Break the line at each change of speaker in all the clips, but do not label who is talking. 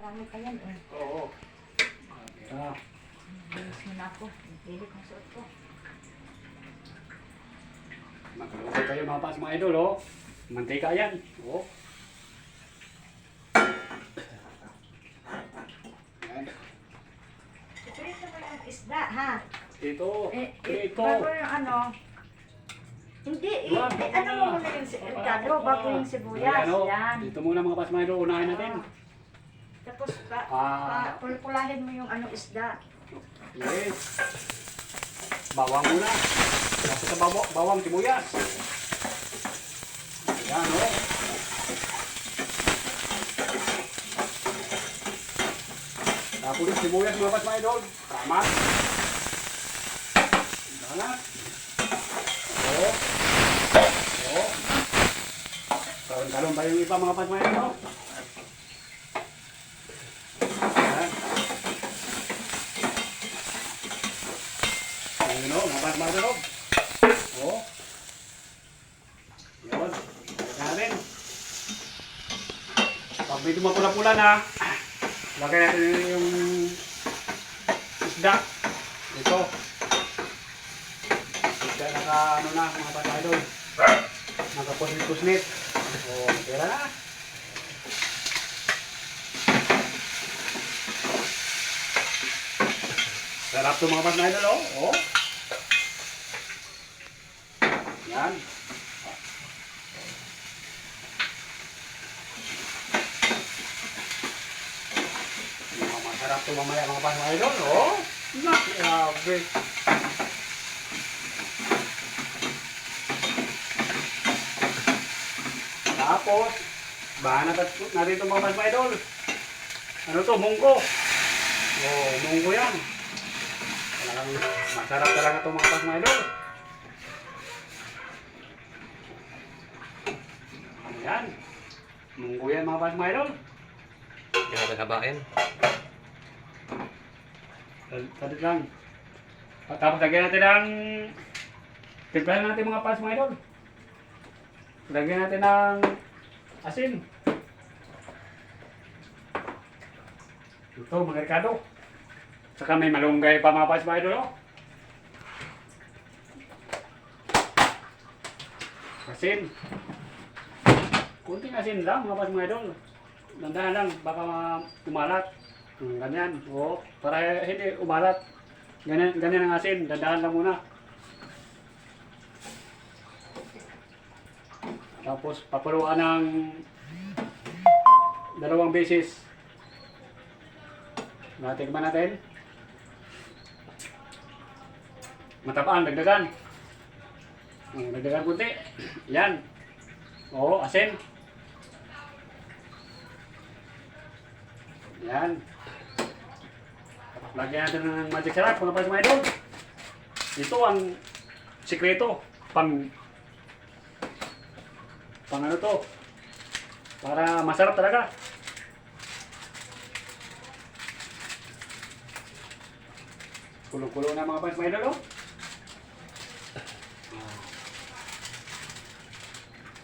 Gamit ka yan eh.
Oo. Ah,
Bilis mo na ako. Pili kong suot ko.
magkaluto kayo mga pas mga idol, oh. Mantika yan. Oh. Yan.
Prito mo yung isda, ha?
Ito. Ito.
Bago yung ano. Hindi,
Wag,
ano mo muna yung Ricardo, bago yung sibuyas.
Ayan, oh.
Yan.
Dito muna mga pas mga idol, unahin natin.
Tapos, pulpulahin mo yung ano isda.
Yes. Bawang muna. Tapos sa bawang sibuyas. Ayan, oh. Tapos yung sibuyas mga pas mga idol. Tama. Bangat. Oh. Oh. Talon-talon pa yung iba mga pas mga idol. Ayan. Ayun o, mga pas mga idol. Oh. Yun. Balik natin. Pag medyo mapula-pula na, lagay natin yung isda. Ito. Isda naka ano na mga pas mga idol. Nakakusnit-kusnit. Oh, pera na. Sarap ito mga pas mga idol, oh. Oh. Yan. Masarap ito mamaya mga pas mga idol, oh. Grabe. Tapos, bahan natin ito mga pas mga idol. Ano to? Munggo. Oh, munggo yan. Talagang masarap talaga ito mga pas mga idol. Ayan. Munggo yan mga pas mga idol.
Hindi natin habain.
Tadit lang. Tapos lagyan natin ng timplahan natin mga pas mga idol. Lagyan natin ng asin. Ito mga Ricardo. Saka may malunggay pa mga pas mga idol. Oh. Asin. Kunting asin lang mga pas mga idol. Nandahan lang baka umalat. Ganyan. Oo. Para hindi umalat. Ganyan ang asin. Dandahan lang muna. Tapos papaluan ng 2 beses. Natikman natin. Matapaan, dagdagan. Dagdagan kunti. Yan. Oo, asin. Yan. Tapos lagyan natin ng magic sarap mga pas mga idol. Ito ang sikreto. Pang ano to. Para masarap talaga. Kulo-kulo na mga pas mga idol. Oh.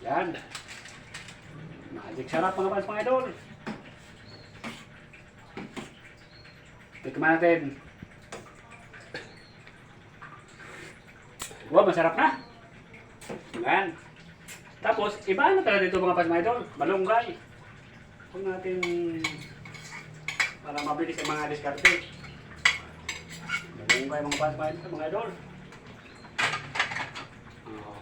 Yan. Magic sarap mga pas mga idol. Tikman natin. Wow, masarap na. Yan. Tapos, iba na talaga dito mga pas mga idol. Malunggay. Huwag natin para mabilis ang mga diskarte. Malunggay mga pas mga idol. Oh.